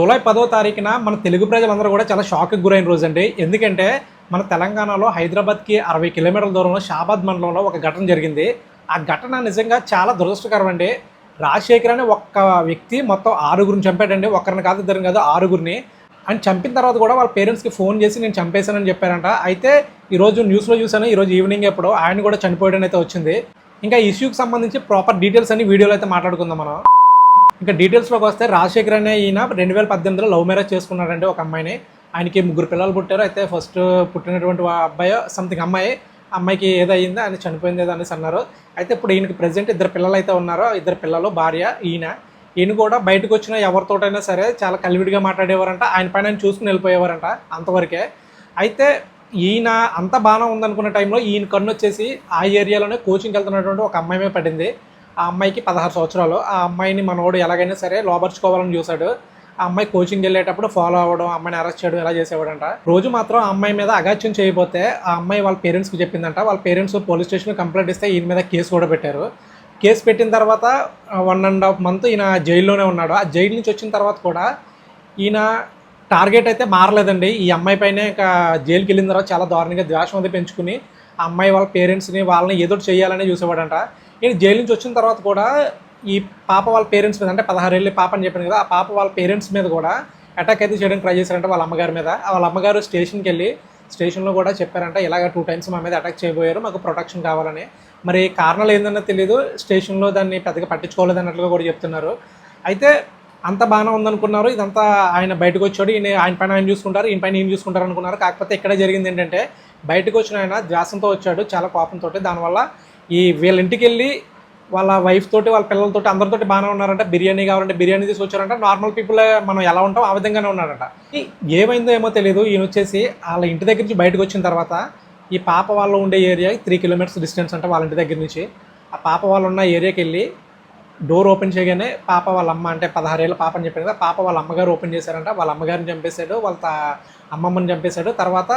July 10వ తారీఖున మన తెలుగు ప్రజలందరూ కూడా చాలా షాక్కి గురైన రోజు అండి. ఎందుకంటే మన తెలంగాణలో హైదరాబాద్కి 60 కిలోమీటర్ల దూరంలో షాబాద్ మండలంలో ఒక ఘటన జరిగింది. ఆ ఘటన నిజంగా చాలా దురదృష్టకరం అండి. రాజశేఖర్ అనే ఒక్క వ్యక్తి మొత్తం 6గురిని చంపాడండి. ఒక్కరిని కాదు, ఇద్దరిని కాదు, 6గురిని. ఆయన చంపిన తర్వాత కూడా వాళ్ళ పేరెంట్స్కి ఫోన్ చేసి నేను చంపేశానని చెప్పారంట. అయితే ఈరోజు న్యూస్లో చూసాను, ఈరోజు ఈవినింగ్ ఎప్పుడో ఆయన కూడా చనిపోయాడని అయితే వచ్చింది. ఇంకా ఇష్యూకి సంబంధించి ప్రాపర్ డీటెయిల్స్ అన్ని వీడియోలో అయితే మాట్లాడుకుందాం మనం. ఇంకా డీటెయిల్స్లోకి వస్తే రాజశేఖర్ అనే ఈయన 2018లో లవ్ మ్యారేజ్ చేసుకున్నాడండి ఒక అమ్మాయిని. ఆయనకి 3 పిల్లలు పుట్టారు. అయితే ఫస్ట్ పుట్టినటువంటి అబ్బాయి సంథింగ్ అమ్మాయికి ఏదో అయిందో ఆయన చనిపోయింది ఏదో అనేసి అన్నారు. అయితే ఇప్పుడు ఈయనకి ప్రజెంట్ 2 పిల్లలు అయితే ఉన్నారు. 2 పిల్లలు, భార్య. ఈయన కూడా బయటకు వచ్చిన ఎవరితోటైనా సరే చాలా కలివిడిగా మాట్లాడేవారంట. ఆయన పైన ఆయన చూసుకుని వెళ్ళిపోయేవారంట, అంతవరకే. అయితే ఈయన అంత బాగానే ఉందనుకున్న టైంలో ఈయన కన్ను వచ్చేసి ఆ ఏరియాలోనే కోచింగ్కి వెళ్తున్నటువంటి ఒక అమ్మాయి మీద పడింది. ఆ అమ్మాయికి 16 సంవత్సరాలు. ఆ అమ్మాయిని మనోడు ఎలాగైనా సరే లోపరుచుకోవాలని చూశాడు. ఆ అమ్మాయి కోచింగ్ వెళ్ళేటప్పుడు ఫాలో అవ్వడం, అమ్మాయిని అరెస్ట్ చేయడం ఇలా చేసేవాడంట. రోజు మాత్రం ఆ అమ్మాయి మీద అగాత్యం చేయబోతే ఆ అమ్మాయి వాళ్ళ పేరెంట్స్కి చెప్పిందంట. వాళ్ళ పేరెంట్స్ పోలీస్ స్టేషన్లో కంప్లైంట్ ఇస్తే ఈయన మీద కేసు కూడా పెట్టారు. కేసు పెట్టిన తర్వాత 1.5 మంత్ ఈయన జైల్లోనే ఉన్నాడు. ఆ జైలు నుంచి వచ్చిన తర్వాత కూడా ఈయన టార్గెట్ అయితే మారలేదండి. ఈ అమ్మాయి పైనే ఇంకా జైలుకి వెళ్ళిన తర్వాత చాలా దారుణంగా ద్వేషం అది పెంచుకుని ఆ అమ్మాయి వాళ్ళ పేరెంట్స్ని వాళ్ళని ఏదో చేయాలని చూసేవాడంట. ఈయన జైలు నుంచి వచ్చిన తర్వాత కూడా ఈ పాప వాళ్ళ పేరెంట్స్ మీద, అంటే 16 ఏళ్ళ పాప అని చెప్పాను కదా, ఆ పాప వాళ్ళ పేరెంట్స్ మీద కూడా అటాక్ అయితే చేయడానికి ట్రై చేశారంట వాళ్ళ అమ్మగారి మీద. వాళ్ళ అమ్మగారు స్టేషన్కి వెళ్ళి స్టేషన్లో కూడా చెప్పారంట, ఇలాగ 2 టైమ్స్ మా మీద అటాక్ చేయబోయారు, మాకు ప్రొటెక్షన్ కావాలని. మరి కారణాలు ఏందన్నది తెలియదు. స్టేషన్లో దాన్ని పెద్దగా పట్టించుకోలేదు అన్నట్లుగా కూడా చెప్తున్నారు. అయితే అంత బాగానే ఉందనుకున్నారు. ఇదంతా ఆయన బయటకు వచ్చాడు, ఆయన పైన ఆయన చూసుకుంటారు, ఈయన పైన ఈయన చూసుకుంటారు అనుకున్నారు. కాకపోతే ఇక్కడే జరిగింది ఏంటంటే, బయటకు వచ్చిన ఆయన ద్వేషంతో వచ్చాడు, చాలా కోపంతో. దానివల్ల వీళ్ళ ఇంటికి వెళ్ళి వాళ్ళ వైఫ్ తోటి, వాళ్ళ పిల్లలతోటి, అందరితోటి బాగానే ఉన్నారంట. బిర్యానీ కావాలంటే బిర్యానీ తీసుకొచ్చారంట. నార్మల్ పీపుల్ మనం ఎలా ఉంటాం ఆ విధంగానే ఉన్నారంట. ఏమైందో ఏమో తెలియదు. ఈయన వచ్చేసి వాళ్ళ ఇంటి దగ్గర నుంచి బయటకు వచ్చిన తర్వాత ఈ పాప వాళ్ళు ఉండే ఏరియా 3 కిలోమీటర్స్ డిస్టెన్స్ అంట వాళ్ళ ఇంటి దగ్గర నుంచి. ఆ పాప వాళ్ళు ఉన్న ఏరియాకి వెళ్ళి డోర్ ఓపెన్ చేయగానే పాప వాళ్ళ అమ్మ, అంటే 16 ఏళ్ళ పాప అని చెప్పారు కదా, పాప వాళ్ళ అమ్మగారు ఓపెన్ చేశారంట. వాళ్ళ అమ్మగారిని చంపేశాడు, వాళ్ళ అమ్మమ్మని చంపేశాడు. తర్వాత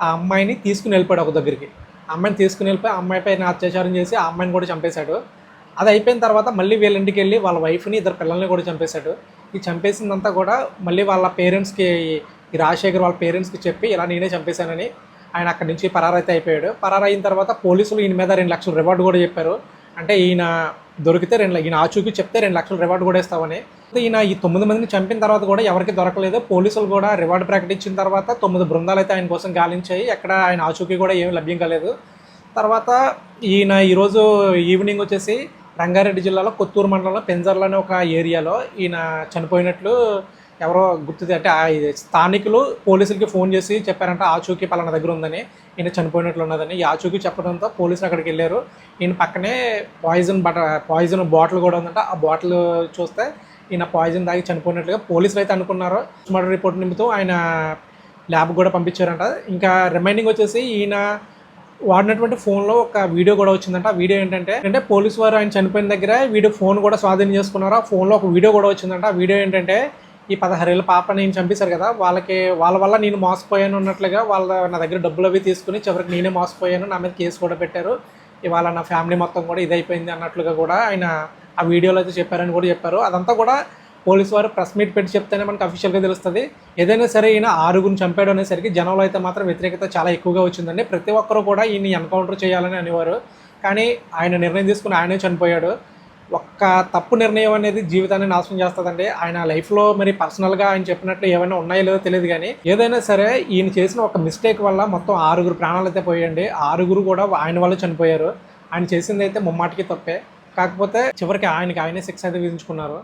ఆ అమ్మాయిని తీసుకుని వెళ్ళిపోయాడు ఒక దగ్గరికి. అమ్మాయిని తీసుకుని వెళ్ళిపోయి ఆ అమ్మాయి పైన అత్యాచారం చేసి ఆ అమ్మాయిని కూడా చంపేశాడు. అది అయిపోయిన తర్వాత మళ్ళీ వీళ్ళ ఇంటికి వెళ్ళి వాళ్ళ వైఫ్ని, 2 పిల్లల్ని కూడా చంపేశాడు. ఈ చంపేసిందంతా కూడా మళ్ళీ వాళ్ళ పేరెంట్స్కి, ఈ రాజశేఖర్ వాళ్ళ పేరెంట్స్కి చెప్పి ఇలా నేనే చంపేశానని ఆయన అక్కడి నుంచి పరారైతే అయిపోయాడు. పరారైన తర్వాత పోలీసులు ఈయన మీద 2 లక్షల రివార్డు కూడా చెప్పారు. అంటే ఈయన దొరికితే ఈయన ఆచూకీ చెప్తే 2 లక్షల రివార్డు కూడా ఇస్తామని. ఈయన ఈ 9 మందిని చంపిన తర్వాత కూడా ఎవరికి దొరకలేదు. పోలీసులు కూడా రివార్డు ప్రకటించిన తర్వాత 9 బృందాలు అయితే ఆయన కోసం గాలించాయి. ఎక్కడ ఆయన ఆచూకీ కూడా ఏమీ లభ్యం కాలేదు. తర్వాత ఈయన ఈరోజు ఈవినింగ్ వచ్చేసి రంగారెడ్డి జిల్లాలో కొత్తూరు మండలంలో పెంజర్లు అనే ఒక ఏరియాలో ఈయన చనిపోయినట్లు ఎవరో గుర్తుది, అంటే స్థానికులు పోలీసులకి ఫోన్ చేసి చెప్పారంట, ఆచూకీ పలానా దగ్గర ఉందని, ఈయన చనిపోయినట్లు ఉన్నదని. ఈ ఆచూకీ చెప్పడంతో పోలీసులు అక్కడికి వెళ్ళారు. ఈయన పక్కనే పాయిజన్ బాటిల్ కూడా ఉందంట. ఆ బాటిల్ చూస్తే ఈయన పాయిజన్ తాగి చనిపోయినట్లుగా పోలీసులు అయితే అనుకున్నారు. మర్డర్ రిపోర్ట్ నింపుతూ ఆయన ల్యాబ్ కూడా పంపించారంట. ఇంకా రిమైనింగ్ వచ్చేసి ఈయన వాడినటువంటి ఫోన్లో ఒక వీడియో కూడా వచ్చిందంట. ఆ వీడియో ఏంటంటే పోలీసు వారు ఆయన చనిపోయిన దగ్గర వీడియో ఫోన్ కూడా స్వాధీనం చేసుకున్నారు. ఆ ఫోన్లో ఒక వీడియో కూడా వచ్చిందంట. ఆ వీడియో ఏంటంటే, ఈ 16 ఏళ్ళ పాప నేను చంపేశారు కదా, వాళ్ళ వల్ల నేను మోసపోయాను అన్నట్లుగా నా దగ్గర డబ్బులు అవి తీసుకుని చివరికి నేనే మోసపోయాను, నా మీద కేసు కూడా పెట్టారు, ఇవాళ నా ఫ్యామిలీ మొత్తం కూడా ఇదైపోయింది అన్నట్లుగా కూడా ఆయన ఆ వీడియోలో అయితే చెప్పారని కూడా చెప్పారు. అదంతా కూడా పోలీసు వారు ప్రెస్ మీట్ పెట్టి చెప్తేనే మనకు అఫీషియల్గా తెలుస్తుంది. ఏదైనా సరే ఈయన 6గురిని చంపాడు అనేసరికి జనంలో అయితే మాత్రం వ్యతిరేకత చాలా ఎక్కువగా వచ్చిందండి. ప్రతి ఒక్కరూ కూడా ఈయన్ని ఎన్కౌంటర్ చేయాలని అనేవారు. కానీ ఆయన నిర్ణయం తీసుకుని ఆయనే చనిపోయాడు. ఒక్క తప్పు నిర్ణయం అనేది జీవితాన్ని నాశనం చేస్తుందండి. ఆయన లైఫ్లో మరి పర్సనల్గా ఆయన చెప్పినట్లు ఏమైనా ఉన్నాయో లేదో తెలియదు, కానీ ఏదైనా సరే ఈయన చేసిన ఒక మిస్టేక్ వల్ల మొత్తం 6 ప్రాణాలు అయితే పోయండి. 6 కూడా ఆయన వల్ల చనిపోయారు. ఆయన చేసింది అయితే ముమ్మాటికి తప్పే. కాకపోతే చివరికి ఆయనకి ఆయనే శిక్ష అయితే విధించుకున్నారు.